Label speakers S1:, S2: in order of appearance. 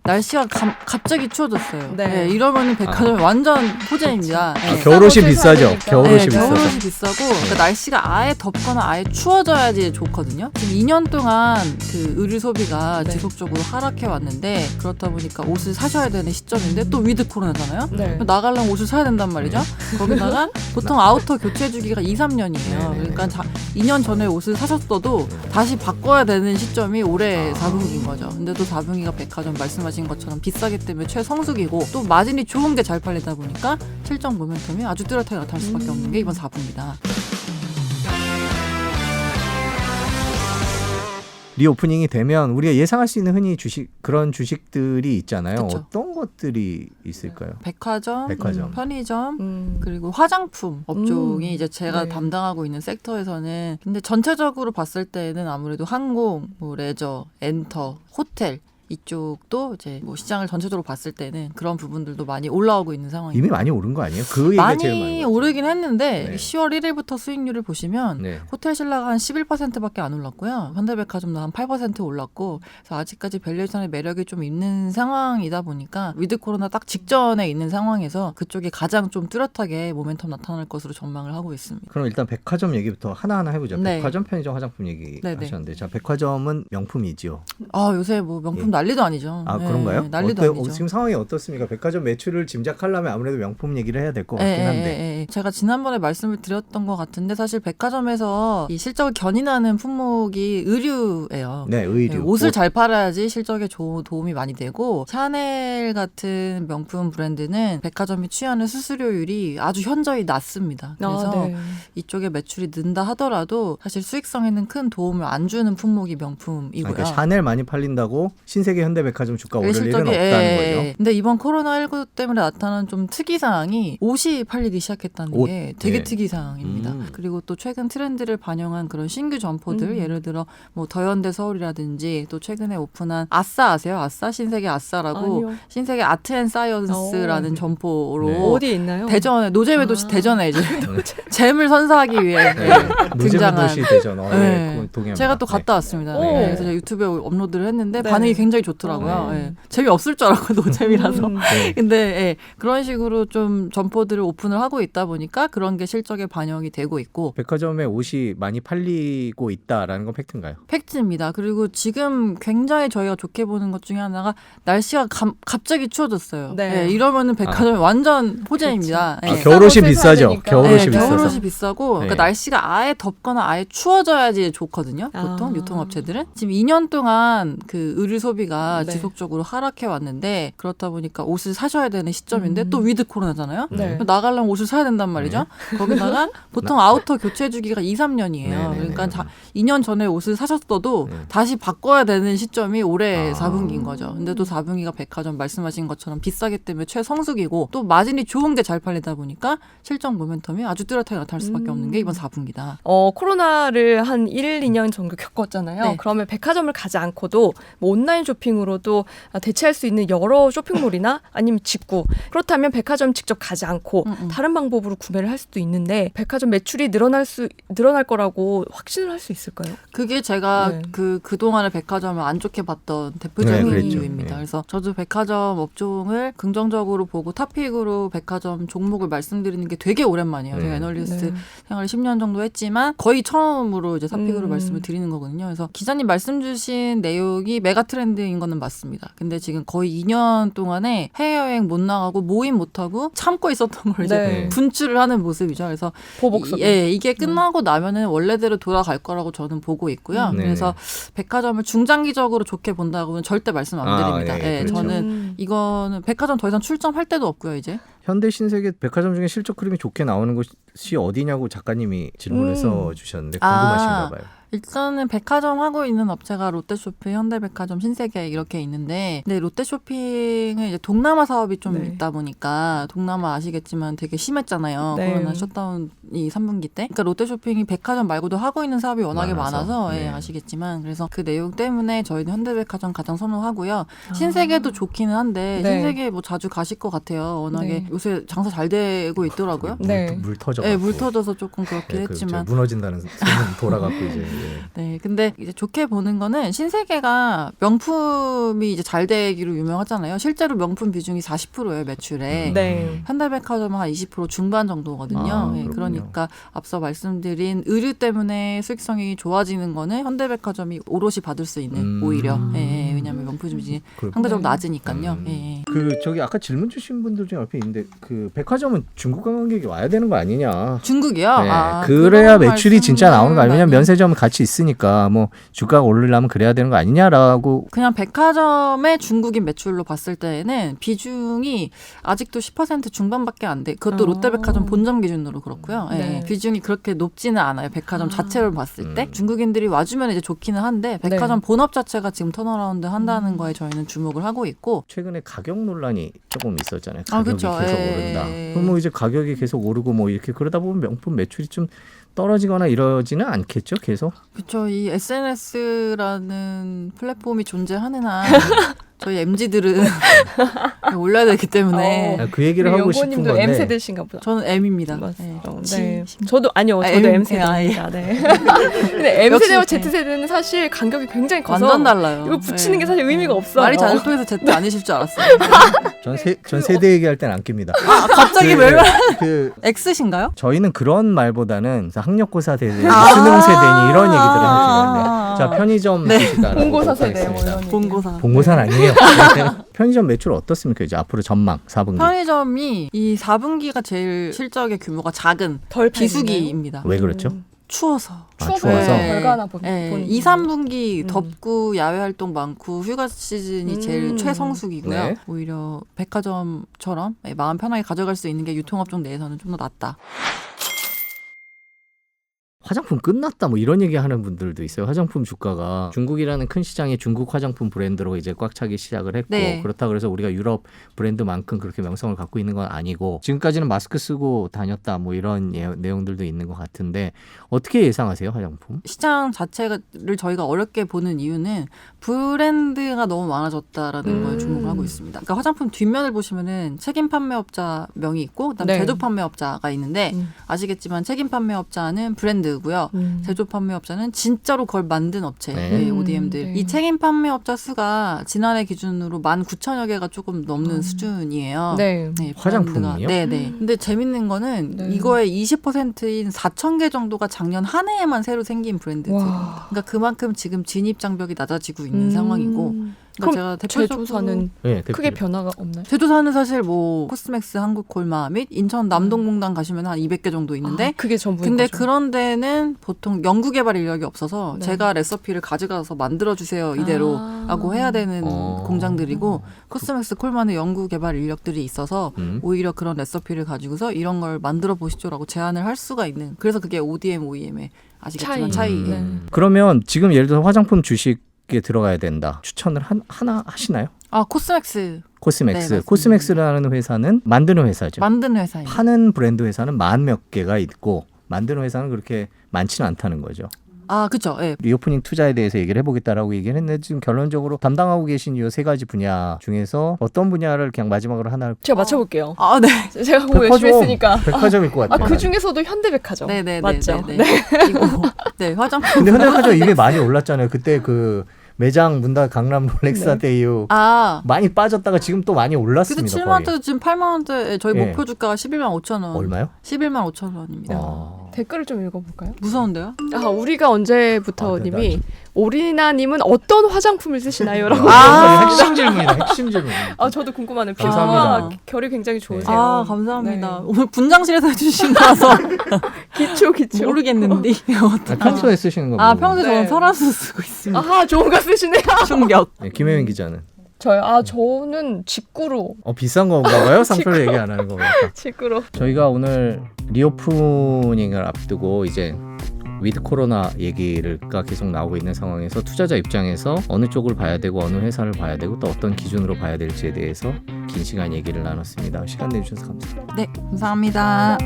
S1: 날씨가 갑자기 추워졌어요.
S2: 네.
S1: 네, 이러면 백화점이 완전 호재입니다. 네.
S3: 겨울옷이 비싸죠.
S1: 네,
S3: 겨울옷이 비싸서.
S1: 겨울옷이 비싸고 그러니까 날씨가 아예 덥거나 아예 추워져야지 좋거든요. 지금 2년 동안 그 의류 소비가
S2: 네.
S1: 지속적으로 하락해 왔는데 그렇다 보니까 옷을 사셔야 되는 시점인데 또 위드 코로나잖아요.
S2: 네.
S1: 나가려면 옷을 사야 된단 말이죠. 거기다가 보통 아우터 교체 주기가 2-3년이에요.
S3: 네네네.
S1: 그러니까 2년 전에 옷을 사셨어도 다시 바꿔야 되는 시점이 올해 4분기인 거죠. 근데 또 4분기가 백화점 말씀하신 것처럼 비싸기 때문에 최성수기고 또 마진이 좋은 게 잘 팔리다 보니까 실적 모멘텀이 아주 뚜렷하게 나타날 수밖에 없는 게 이번 4분기다.
S3: 리오프닝이 되면 우리가 예상할 수 있는 흔히 그런 주식들이 있잖아요.
S1: 그쵸.
S3: 어떤 것들이 있을까요?
S1: 백화점,
S3: 백화점.
S1: 편의점, 그리고 화장품 업종이 이제 제가
S2: 네.
S1: 담당하고 있는 섹터에서는 근데 전체적으로 봤을 때는 아무래도 항공, 뭐 레저, 엔터, 호텔 이쪽도 이제 뭐 시장을 전체적으로 봤을 때는 그런 부분들도 많이 올라오고 있는 상황입니다.
S3: 이미 많이 오른 거 아니에요? 그 얘기가 제일
S1: 많이
S3: 많이
S1: 오르긴 했는데
S3: 네.
S1: 10월 1일부터 수익률을 보시면
S3: 네.
S1: 호텔 신라가 한 11%밖에 안 올랐고요. 현대백화점도 한 8% 올랐고 그래서 아직까지 밸류에이션의 매력이 좀 있는 상황이다 보니까 위드 코로나 딱 직전에 있는 상황에서 그쪽이 가장 좀 뚜렷하게 모멘텀 나타날 것으로 전망을 하고 있습니다.
S3: 그럼 일단 백화점 얘기부터 하나하나 해보죠.
S1: 네.
S3: 백화점, 편의점, 화장품 얘기
S1: 네네.
S3: 하셨는데 자 백화점은 명품이지요.
S1: 아 요새 뭐 명품
S3: 예.
S1: 난리도 아니죠.
S3: 아
S1: 네,
S3: 그런가요?
S1: 난리도
S3: 어때요?
S1: 아니죠.
S3: 지금 상황이 어떻습니까? 백화점 매출을 짐작하려면 아무래도 명품 얘기를 해야 될 것 같긴 한데.
S1: 제가 지난번에 말씀을 드렸던 것 같은데 사실 백화점에서 이 실적을 견인하는 품목이 의류예요.
S3: 네, 의류.
S1: 옷을
S3: 옷.
S1: 잘 팔아야지 실적에 도움이 많이 되고 샤넬 같은 명품 브랜드는 백화점이 취하는 수수료율이 아주 현저히 낮습니다. 그래서
S2: 네.
S1: 이쪽에 매출이 는다 하더라도 사실 수익성에는 큰 도움을 안 주는 품목이 명품이고요.
S3: 그러니까 샤넬 많이 팔린다고 신세계 현대백화점 주가 오를 일은
S1: 실적이,
S3: 없다는 거죠.
S1: 근데 이번 코로나19 때문에 나타난 좀 특이사항이 옷이 팔리기 시작했다는
S3: 옷?
S1: 게 되게
S3: 네.
S1: 특이사항입니다. 그리고 또 최근 트렌드를 반영한 그런 신규 점포들 예를 들어 뭐 더현대 서울이라든지 또 최근에 오픈한 아싸 아세요? 아싸? 신세계 아싸라고
S2: 아니요.
S1: 신세계 아트앤사이언스라는 점포로
S3: 네.
S2: 어디에 있나요?
S1: 대전에 노잼의 도시 대전에 이제
S3: 네.
S1: 잼을 선사하기 위해 등장한
S3: 노잼도시 대전.
S1: 네.
S3: 그건 동의합니다.
S1: 제가 또
S3: 네.
S1: 갔다 왔습니다.
S2: 오.
S1: 네. 그래서 제가 유튜브에 업로드를 했는데
S2: 네.
S1: 반응이 굉장히 좋더라고요. 네. 재미없을 줄 알았고 노잼이라서.
S3: 네.
S1: 근데 그런 식으로 좀 점포들을 오픈을 하고 있다 보니까 그런 게 실적에 반영이 되고 있고
S3: 백화점에 옷이 많이 팔리고 있다라는 건 팩트인가요?
S1: 팩트입니다. 그리고 지금 굉장히 저희가 좋게 보는 것 중에 하나가 날씨가 갑자기 추워졌어요.
S2: 네.
S1: 이러면은 백화점이 완전 호재입니다.
S3: 아,
S1: 네.
S3: 겨울옷이
S2: 옷을 사야
S3: 비싸죠.
S2: 되니까.
S3: 겨울옷이 비싸서.
S1: 겨울옷이 비싸고 그러니까
S3: 네.
S1: 날씨가 아예 덥거나 아예 추워져야지 좋거든요. 보통
S2: 아.
S1: 유통업체들은 지금 2년 동안 그 의류 소비가
S2: 네.
S1: 지속적으로 하락해 왔는데 그렇다 보니까 옷을 사셔야 되는 시점인데 또 위드 코로나잖아요.
S2: 네.
S1: 나가려면 옷을 사야 된단 말이죠. 거기다가 보통 아우터 교체 주기가 2-3년이에요.
S3: 네네네.
S1: 그러니까 2년 전에 옷을 사셨어도 다시 바꿔야 되는 시점이 올해 4분기인 거죠. 근데 또 4분기가 백화점 말씀하신 것처럼 비싸기 때문에 최성수기고 또 마진이 좋은 게 잘 팔리다 보니까 실적 모멘텀이 아주 뚜렷하게 나타날 수밖에 없는 게 이번 4분기다.
S2: 코로나를 한 1, 2년 정도 겪었잖아요.
S1: 네.
S2: 그러면 백화점을 가지 않고도 뭐 온라인 쇼핑으로도 대체할 수 있는 여러 쇼핑몰이나 아니면 직구 그렇다면 백화점 직접 가지 않고 다른 방법으로 구매를 할 수도 있는데 백화점 매출이 늘어날 거라고 확신을 할 수 있을까요?
S1: 그게 제가
S2: 네.
S1: 그동안의 백화점을 안 좋게 봤던 대표적인
S3: 네, 그랬죠.
S1: 이유입니다.
S3: 네.
S1: 그래서 저도 백화점 업종을 긍정적으로 보고 탑픽으로 백화점 종목을 말씀드리는 게 되게 오랜만이에요.
S3: 네.
S1: 제가 애널리스트
S2: 네.
S1: 생활을 10년 정도 했지만 거의 처음으로 이제 탑픽으로
S2: 음.
S1: 말씀을 드리는 거거든요. 그래서 기자님 말씀 주신 내용이 메가 트렌드인 거는 맞습니다. 근데 지금 거의 2년 동안에 해외여행 못 나가고 모임 못 하고 참고 있었던 걸 이제
S2: 네.
S1: 분출을 하는 모습이죠. 그래서
S2: 보복성.
S1: 이게 끝나고 나면은 원래대로 돌아갈 거라고 저는 보고 있고요.
S3: 네.
S1: 그래서 백화점을 중장기적으로 좋게 본다고는 절대 말씀 안 드립니다.
S3: 네, 그렇죠.
S1: 저는 이거는 백화점 더 이상 출점할 데도 없고요, 이제.
S3: 현대 신세계 백화점 중에 실적 흐름이 좋게 나오는 곳이 어디냐고 작가님이 질문을 써주셨는데 궁금하신가 봐요.
S1: 일단은 백화점 하고 있는 업체가 롯데쇼핑, 현대백화점, 신세계 이렇게 있는데 근데 롯데쇼핑은 이제 동남아 사업이 좀
S2: 네.
S1: 있다 보니까 동남아 아시겠지만 되게 심했잖아요.
S2: 네.
S1: 코로나 셧다운이 3분기 때. 그러니까 롯데쇼핑이 백화점 말고도 하고 있는 사업이 워낙에 많아서
S3: 네.
S1: 아시겠지만 그래서 그 내용 때문에 저희는 현대백화점 가장 선호하고요. 신세계도 좋기는 한데
S2: 네.
S1: 신세계 뭐 자주 가실 것 같아요. 워낙에
S2: 네.
S1: 요새 장사 잘 되고 있더라고요.
S2: 네.
S3: 물 터져.
S1: 물 터져서 조금 그렇긴 했지만
S3: 무너진다는 소문 돌아가고 이제.
S1: 네, 근데 이제 좋게 보는 거는 신세계가 명품이 이제 잘 되기로 유명하잖아요. 실제로 명품 비중이 40%예요, 매출에.
S2: 네.
S1: 현대백화점은 한 20% 중반 정도거든요.
S3: 아,
S1: 네,
S3: 그렇군요.
S1: 그러니까 앞서 말씀드린 의류 때문에 수익성이 좋아지는 거는 현대백화점이 오롯이 받을 수 있는 오히려. 예, 왜냐하면 명품 비중이 상대적으로 낮으니까요. 예.
S3: 그 저기 아까 질문 주신 분들 중에 옆에 있는데 그 백화점은 중국 관광객이 와야 되는 거 아니냐?
S1: 중국이요?
S3: 네,
S1: 아,
S3: 그래야
S1: 그런
S3: 매출이 진짜 나오는 거 아니냐? 왜냐면
S1: 말씀은
S3: 면세점은 같이 있으니까 뭐 주가가 오르려면 그래야 되는 거 아니냐라고.
S1: 그냥 백화점의 중국인 매출로 봤을 때에는 비중이 아직도 10% 중반밖에 안 돼. 그것도 롯데백화점 본점 기준으로 그렇고요. 예,
S2: 네.
S1: 비중이 그렇게 높지는 않아요. 백화점 자체로 봤을 때. 중국인들이 와주면 이제 좋기는 한데 백화점
S2: 네.
S1: 본업 자체가 지금 턴어라운드 한다는 거에 저희는 주목을 하고 있고
S3: 최근에 가격 논란이 조금 있었잖아요.
S1: 아,
S3: 가격이
S1: 그쵸.
S3: 계속
S1: 예.
S3: 오른다. 그럼 뭐 이제 가격이 계속 오르고 뭐 이렇게 그러다 보면 명품 매출이 좀 떨어지거나 이러지는 않겠죠, 계속?
S1: 그렇죠. 이 SNS라는 플랫폼이 존재하는 한 저희 MZ들은 올려야 되기 때문에
S3: 그 얘기를 하고 싶은
S2: 연구님도
S3: 건데.
S2: M 세대신가 보다.
S1: 저는 M입니다.
S2: 맞죠.
S1: 네.
S2: 네. 저도 아니요.
S1: 아,
S2: 저도
S1: M,
S2: M 세대입니다. 네. 근데 M
S1: 역시,
S2: 세대와
S1: 네.
S2: Z 세대는 사실 간격이 굉장히 커서
S1: 완전 달라요.
S2: 이거 붙이는
S1: 네.
S2: 게 사실 의미가 없어요.
S1: 말이 잘 통해서 Z 아니실 줄 알았어요.
S3: 전 세대 얘기할 땐 안 낍니다.
S1: 아, 갑자기 왜
S3: 그
S1: X신가요?
S3: 저희는 그런 말보다는 학력고사 세대,
S1: 아.
S3: 수능 세대니 이런 얘기들을
S1: 아.
S3: 하시는데 자 편의점
S1: 네.
S3: 소식도
S2: 본고사
S3: 알아보도록
S2: 세대 뭐
S3: 하겠습니다.
S2: 이런 얘기.
S1: 본고사.
S3: 본고사는 아니에요. 편의점 매출 어떻습니까? 이제 앞으로 전망 4분기.
S1: 편의점이 이 4분기가 제일 실적의 규모가 작은
S2: 덜
S1: 비수기입니다.
S3: 왜 그렇죠?
S1: 추워서.
S2: 추워서
S3: 추워서?
S2: 결과나 보는
S1: 2, 3분기 덥고 야외 활동 많고 휴가 시즌이 제일 최성수기고요.
S3: 네.
S1: 오히려 백화점처럼 마음 편하게 가져갈 수 있는 게 유통업종 내에서는 좀 더 낫다.
S3: 화장품 끝났다 뭐 이런 얘기 하는 분들도 있어요. 화장품 주가가 중국이라는 큰 시장에 중국 화장품 브랜드로 이제 꽉 차기 시작을 했고
S1: 네.
S3: 그렇다 그래서 우리가 유럽 브랜드만큼 그렇게 명성을 갖고 있는 건 아니고 지금까지는 마스크 쓰고 다녔다 뭐 이런 내용들도 있는 것 같은데 어떻게 예상하세요, 화장품?
S1: 시장 자체를 저희가 어렵게 보는 이유는 브랜드가 너무 많아졌다라는 거에 주목을 하고 있습니다. 그러니까 화장품 뒷면을 보시면은 책임 판매업자 명이 있고 그다음에
S2: 네.
S1: 제조 판매업자가 있는데 아시겠지만 책임 판매업자는 브랜드고요. 제조 판매업자는 진짜로 그걸 만든 업체,
S3: 네.
S1: ODM들.
S2: 네.
S1: 이 책임 판매업자 수가 지난해 기준으로 19,000여 개가 조금 넘는 수준이에요.
S2: 네.
S1: 네,
S3: 화장품이요?
S1: 네네. 근데 재밌는 거는
S2: 네.
S1: 이거의 20%인 4,000개 정도가 작년 한 해에만 새로 생긴 브랜드들입니다.
S2: 와.
S1: 그러니까 그만큼 지금 진입 장벽이 낮아지고 있는 상황이고.
S2: 그럼
S1: 제가 대표적으로
S2: 제조사는
S3: 네,
S2: 크게 변화가 없나요?
S1: 제조사는 사실 뭐 코스맥스 한국콜마 및 인천 남동공단 가시면 한 200개 정도 있는데
S2: 그게 전부인
S1: 근데
S2: 거죠.
S1: 그런 데는 보통 연구개발 인력이 없어서
S2: 네.
S1: 제가 레시피를 가져가서 만들어주세요 이대로라고 해야 되는 공장들이고 코스맥스 콜마는 연구개발 인력들이 있어서 오히려 그런 레시피를 가지고서 이런 걸 만들어 보시죠라고 제안을 할 수가 있는 그래서 그게 ODM, OEM의 아시겠지만 차이.
S2: 네.
S3: 그러면 지금 예를 들어서 화장품 주식에 들어가야 된다. 추천을 하나 하시나요?
S1: 아 코스맥스
S3: 코스맥스.
S1: 네, 맞습니다.
S3: 코스맥스라는 회사는 만드는 회사죠.
S1: 만드는 회사입니다.
S3: 파는 브랜드 회사는 10,000몇 개가 있고 만드는 회사는 그렇게 많지는 않다는 거죠.
S1: 아 그렇죠. 네.
S3: 리오프닝 투자에 대해서 얘기를 해보겠다라고 얘기를 했는데 지금 결론적으로 담당하고 계신 이 세 가지 분야 중에서 어떤 분야를 그냥 마지막으로 하나
S2: 제가 맞춰볼게요.
S1: 아 네.
S2: 제가 공부 열심히 했으니까.
S3: 백화점일 것 같아요.
S2: 그 중에서도 현대백화점.
S1: 네네네.
S2: 맞죠?
S1: 네. 이거 네 화장품.
S3: 근데 현대백화점 이미 많이 올랐잖아요. 그때 그 매장 문닫 강남 롤렉스한테 이후
S1: 아
S3: 많이 빠졌다가 지금 또 많이
S1: 그래도
S3: 올랐습니다.
S1: 7만
S3: 거의.
S1: 원대 지금 8만 원대 저희
S3: 예.
S1: 목표 주가가 11만 5천 원.
S3: 얼마요?
S1: 11만 5천 원입니다.
S2: 댓글을 좀 읽어볼까요?
S1: 무서운데요?
S2: 아 우리가 언제부터
S3: 아,
S2: 님이 오리나님은 어떤 화장품을 쓰시나요? 라고.
S3: 핵심 질문이다. 핵심 질문.
S2: 아 저도 궁금하네요.
S3: 감사합니다.
S2: 피부와 결이 굉장히 좋으세요.
S1: 아 감사합니다.
S2: 네.
S1: 오늘 분장실에서 해주신 거라서
S2: 기초.
S1: 모르겠는데.
S3: 평소에 쓰시는 거.
S1: 아
S3: 보고.
S1: 평소에
S2: 네.
S1: 저는 설화수 쓰고 있습니다.
S2: 아 좋은 거 쓰시네요.
S1: 충격.
S3: 네, 김혜민 기자는
S2: 저요? 저는 직구로.
S3: 비싼 건가 봐요. 상표를 얘기 안 하는 거 보니까.
S2: 직구로.
S3: 저희가 오늘 리오프닝을 앞두고 이제 위드 코로나 얘기가 계속 나오고 있는 상황에서 투자자 입장에서 어느 쪽을 봐야 되고 어느 회사를 봐야 되고 또 어떤 기준으로 봐야 될지에 대해서 긴 시간 얘기를 나눴습니다. 시간 내주셔서 감사합니다.
S1: 네 감사합니다.